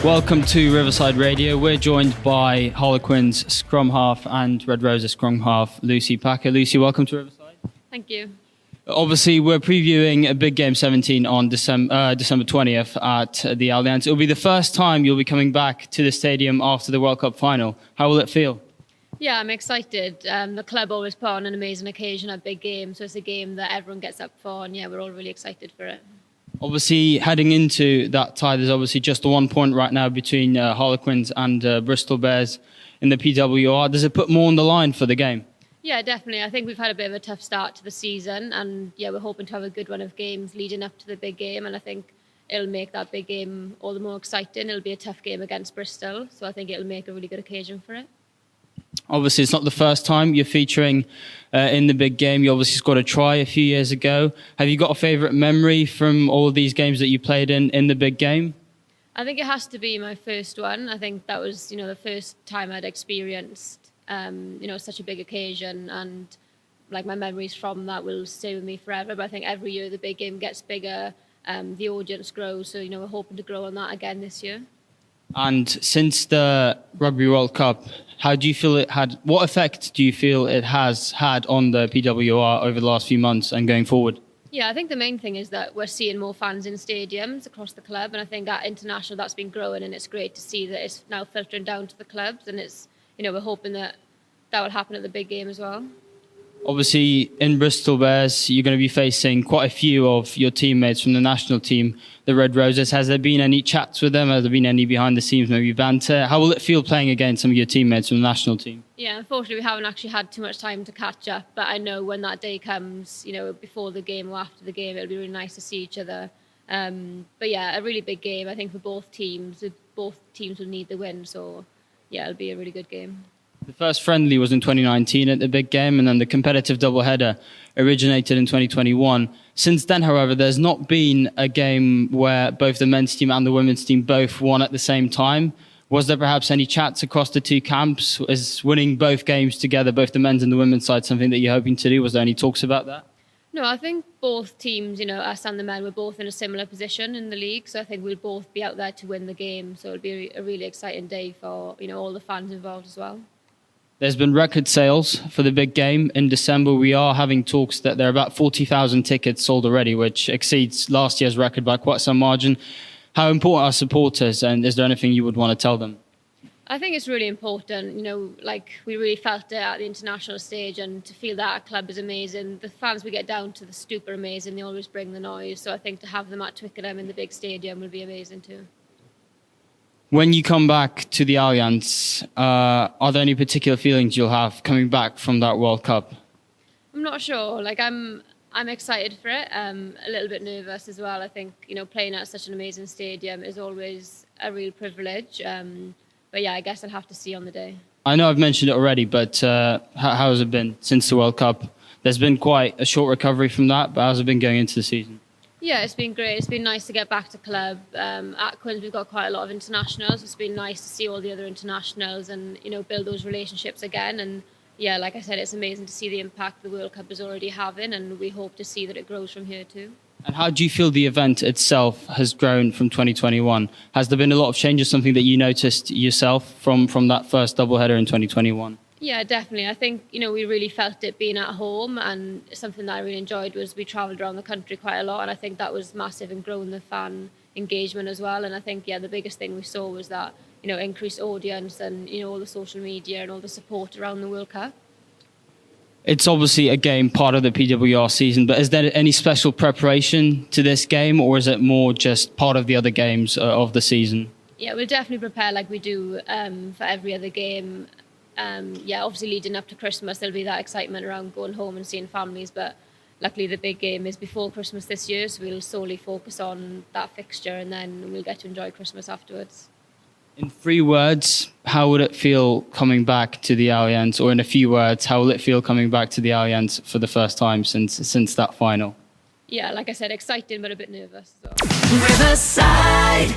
Welcome to Riverside Radio. We're joined by Harlequins scrum half and Red Roses scrum half, Lucy Packer. Lucy, welcome to Riverside. Thank you. Obviously, we're previewing a big game 17 on December 20th at the Allianz. It'll be the first time you'll be coming back to the stadium after the World Cup final. How will it feel? Yeah, I'm excited. The club always put on an amazing occasion at big games, so it's a game that everyone gets up for, and yeah, we're all really excited for it. Obviously, heading into that tie, there's obviously just the 1 point right now between Harlequins and Bristol Bears in the PWR. Does it put more on the line for the game? Yeah, definitely. I think we've had a bit of a tough start to the season, and yeah, we're hoping to have a good run of games leading up to the big game, and I think it'll make that big game all the more exciting. It'll be a tough game against Bristol, so I think it'll make a really good occasion for it. Obviously, it's not the first time you're featuring in the big game. You obviously scored a try a few years ago. Have you got a favourite memory from all of these games that you played in the big game? I think it has to be my first one. I think that was, the first time I'd experienced, such a big occasion, and like my memories from that will stay with me forever. But I think every year the big game gets bigger, the audience grows. So, we're hoping to grow on that again this year. And since the Rugby World Cup, how do you feel what effect do you feel it has had on the PWR over the last few months and going forward? Yeah, I think the main thing is that we're seeing more fans in stadiums across the club, and I think at international that's been growing, and it's great to see that it's now filtering down to the clubs, and it's, we're hoping that will happen at the big game as well. Obviously, in Bristol Bears, you're going to be facing quite a few of your teammates from the national team, the Red Roses. Has there been any chats with them? Has there been any behind the scenes, maybe banter? How will it feel playing against some of your teammates from the national team? Yeah, unfortunately, we haven't actually had too much time to catch up, but I know when that day comes, before the game or after the game, it'll be really nice to see each other. But yeah, a really big game, I think, for both teams. Both teams will need the win, so yeah, it'll be a really good game. The first friendly was in 2019 at the big game, and then the competitive doubleheader originated in 2021. Since then, however, there's not been a game where both the men's team and the women's team both won at the same time. Was there perhaps any chats across the two camps? Is winning both games together, both the men's and the women's side, something that you're hoping to do? Was there any talks about that? No, I think both teams, us and the men, were both in a similar position in the league. So I think we'll both be out there to win the game. So it'll be a really exciting day for, all the fans involved as well. There's been record sales for the big game in December. We are having talks that there are about 40,000 tickets sold already, which exceeds last year's record by quite some margin. How important are supporters, and is there anything you would want to tell them? I think it's really important. We really felt it at the international stage, and to feel that our club is amazing. The fans we get down to the Stoop are amazing. They always bring the noise. So I think to have them at Twickenham in the big stadium will be amazing too. When you come back to the Allianz, are there any particular feelings you'll have coming back from that World Cup? I'm not sure. I'm excited for it. A little bit nervous as well. I think, playing at such an amazing stadium is always a real privilege. But yeah, I guess I'll have to see on the day. I know I've mentioned it already, but how has it been since the World Cup? There's been quite a short recovery from that, but how's it been going into the season? Yeah, it's been great. It's been nice to get back to club. At Quins, we've got quite a lot of internationals. It's been nice to see all the other internationals and, build those relationships again. And yeah, like I said, it's amazing to see the impact the World Cup is already having, and we hope to see that it grows from here too. And how do you feel the event itself has grown from 2021? Has there been a lot of changes, something that you noticed yourself from that first doubleheader in 2021? Yeah, definitely. I think, we really felt it being at home, and something that I really enjoyed was we travelled around the country quite a lot, and I think that was massive in growing the fan engagement as well. And I think, the biggest thing we saw was that, increased audience and, all the social media and all the support around the World Cup. It's obviously a game part of the PWR season, but is there any special preparation to this game, or is it more just part of the other games of the season? Yeah, we'll definitely prepare like we do for every other game. Obviously leading up to Christmas, there'll be that excitement around going home and seeing families, but luckily the big game is before Christmas this year, so we'll solely focus on that fixture, and then we'll get to enjoy Christmas afterwards. In 3 words, how would it feel coming back to the Allianz? Or in a few words, how will it feel coming back to the Allianz for the first time since that final? Yeah, like I said, exciting but a bit nervous. So. Riverside.